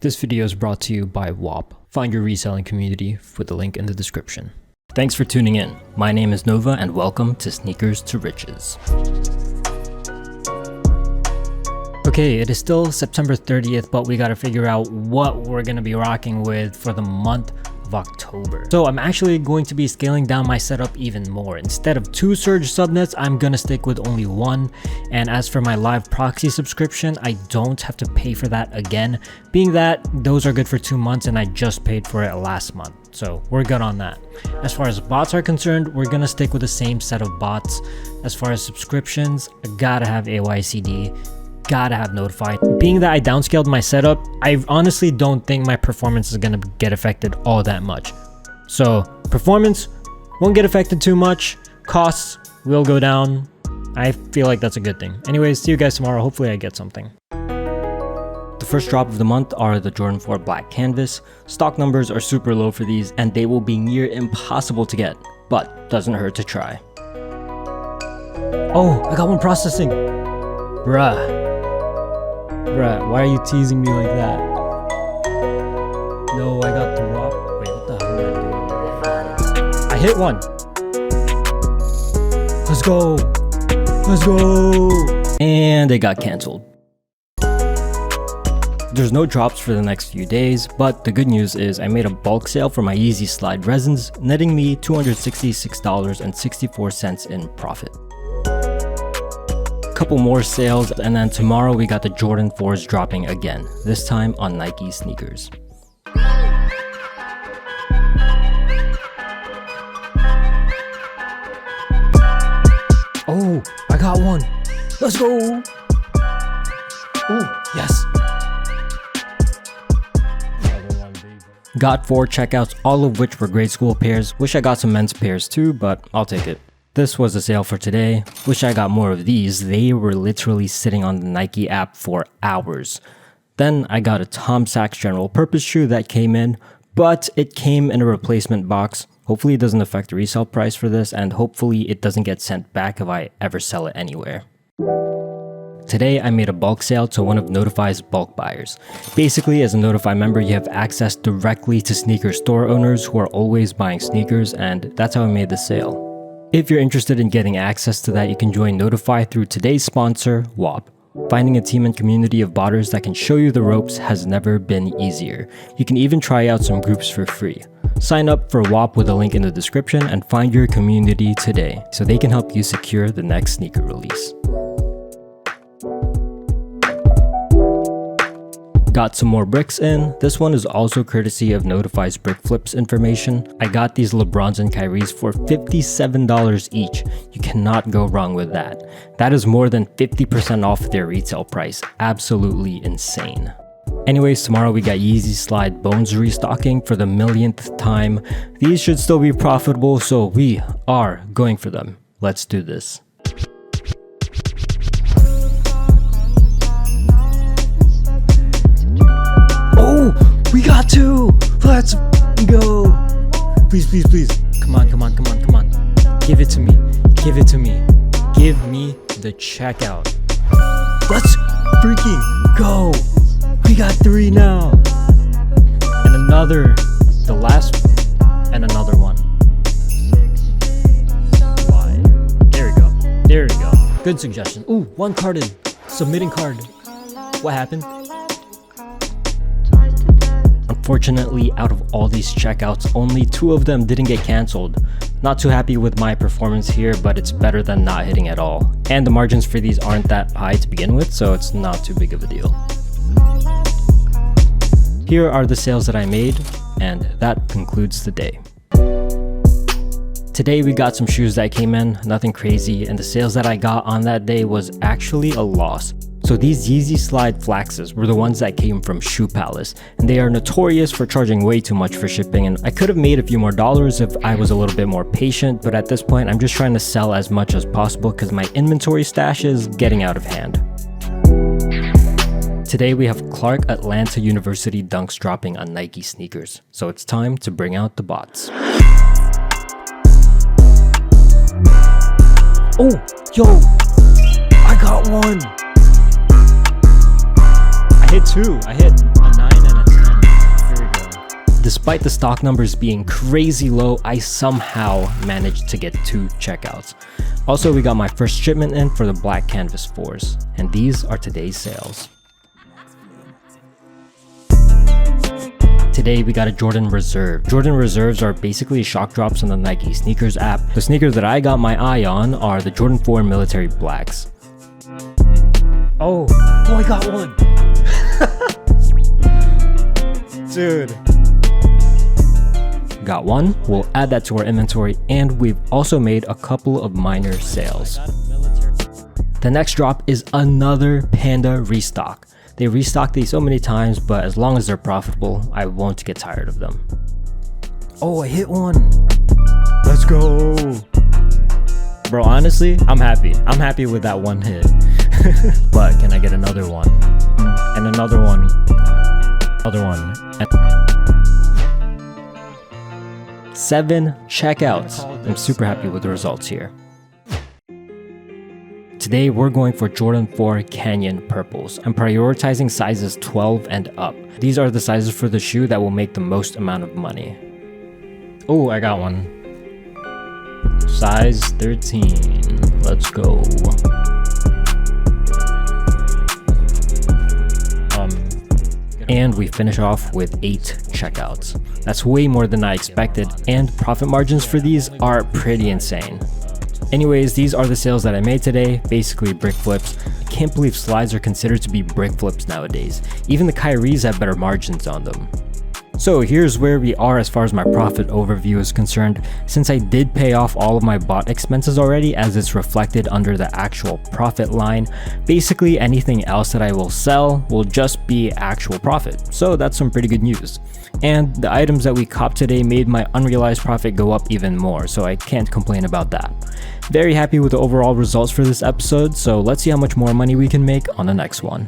This video is brought to you by WOP. Find your reselling community with the link in the description. Thanks for tuning in. My name is Nova and welcome to Sneakers to Riches. Okay, it is still September 30th, but we gotta figure out what we're gonna be rocking with for the month of October. So I'm actually going to be scaling down my setup even more. Instead of 2 Surge subnets, I'm gonna stick with only 1. And as for my live proxy subscription, I don't have to pay for that again, being that those are good for 2 months and I just paid for it last month. So we're good on that. As far as bots are concerned, we're gonna stick with the same set of bots. As far as subscriptions, I gotta have AYCD. Gotta have notified. Being that I downscaled my setup, I honestly don't think my performance is gonna get affected all that much. So performance won't get affected too much. Costs will go down. I feel like that's a good thing. Anyways, see you guys tomorrow. Hopefully I get something. The first drop of the month are the Jordan 4 Black Canvas. Stock numbers are super low for these and they will be near impossible to get, but doesn't hurt to try. Oh, I got one processing. Bruh, why are you teasing me like that? No, I got the rock. Wait, what the hell am I doing? I hit one. Let's go. Let's go. And it got canceled. There's no drops for the next few days, but the good news is I made a bulk sale for my Yeezy Slide resins, netting me $266.64 in profit. Couple more sales, and then tomorrow we got the Jordan 4s dropping again, this time on Nike sneakers. Oh, I got one. Let's go. Oh, yes. Got 4 checkouts, all of which were grade school pairs. Wish I got some men's pairs too, but I'll take it. This was a sale for today. Wish I got more of these. They were literally sitting on the Nike app for hours. Then I got a Tom Sachs general purpose shoe that came in, but it came in a replacement box. Hopefully it doesn't affect the resale price for this, and hopefully it doesn't get sent back if I ever sell it anywhere. Today I made a bulk sale to one of Notify's bulk buyers. Basically, as a Notify member, you have access directly to sneaker store owners who are always buying sneakers, and that's how I made the sale. If you're interested in getting access to that, you can join Notify through today's sponsor, WOP. Finding a team and community of botters that can show you the ropes has never been easier. You can even try out some groups for free. Sign up for WOP with a link in the description and find your community today so they can help you secure the next sneaker release. Got some more bricks in. This one is also courtesy of Notify's Brick Flips information. I got these LeBrons and Kyries for $57 each. You cannot go wrong with that. That is more than 50% off their retail price. Absolutely insane. Anyways, tomorrow we got Yeezy Slide Bones restocking for the millionth time. These should still be profitable, so we are going for them. Let's do this. Oh, we got 2. Let's go. Please, please, please. Come on, come on, come on, come on. Give it to me. Give it to me. Give me the checkout. Let's freaking go. We got 3 now. And another. The last. And another one. Why? There we go. There we go. Good suggestion. Ooh, 1 carded. Submitting card. What happened? Unfortunately, out of all these checkouts, only 2 of them didn't get cancelled. Not too happy with my performance here, but it's better than not hitting at all. And the margins for these aren't that high to begin with, so it's not too big of a deal. Here are the sales that I made, and that concludes the day. Today we got some shoes that came in, nothing crazy, and the sales that I got on that day was actually a loss. So these Yeezy Slide Flaxes were the ones that came from Shoe Palace, and they are notorious for charging way too much for shipping, and I could have made a few more dollars if I was a little bit more patient, but at this point I'm just trying to sell as much as possible because my inventory stash is getting out of hand. Today we have Clark Atlanta University dunks dropping on Nike sneakers, so it's time to bring out the bots. Oh, yo, I got one. I hit 2. I hit a 9 and a 10. despite the stock numbers being crazy low, I somehow managed to get 2 checkouts. Also, we got my first shipment in for the Black Canvas 4s, and these are today's sales. Today we got a Jordan Reserve. Jordan Reserves are basically shock drops on the Nike sneakers app. The sneakers that I got my eye on are the Jordan 4 Military Blacks. Oh, I got one! Dude. Got one, we'll add that to our inventory, and we've also made a couple of minor sales. The next drop is another Panda restock. They restock these so many times, but as long as they're profitable, I won't get tired of them. Oh, I hit one! Let's go! Bro, honestly, I'm happy. I'm happy with that one hit. But can I get another one? And another one. Another one. And 7 checkouts. I'm super happy with the results here. Today we're going for Jordan 4 Canyon Purples. I'm prioritizing sizes 12 and up. These are the sizes for the shoe that will make the most amount of money. Oh, I got one. Size 13. Let's go. And we finish off with 8 checkouts. That's way more than I expected, and profit margins for these are pretty insane. Anyways, these are the sales that I made today, basically brick flips. I can't believe slides are considered to be brick flips nowadays. Even the Kyries have better margins on them. So here's where we are as far as my profit overview is concerned. Since I did pay off all of my bot expenses already, as it's reflected under the actual profit line, basically anything else that I will sell will just be actual profit. So that's some pretty good news. And the items that we copped today made my unrealized profit go up even more, so I can't complain about that. Very happy with the overall results for this episode, so let's see how much more money we can make on the next one.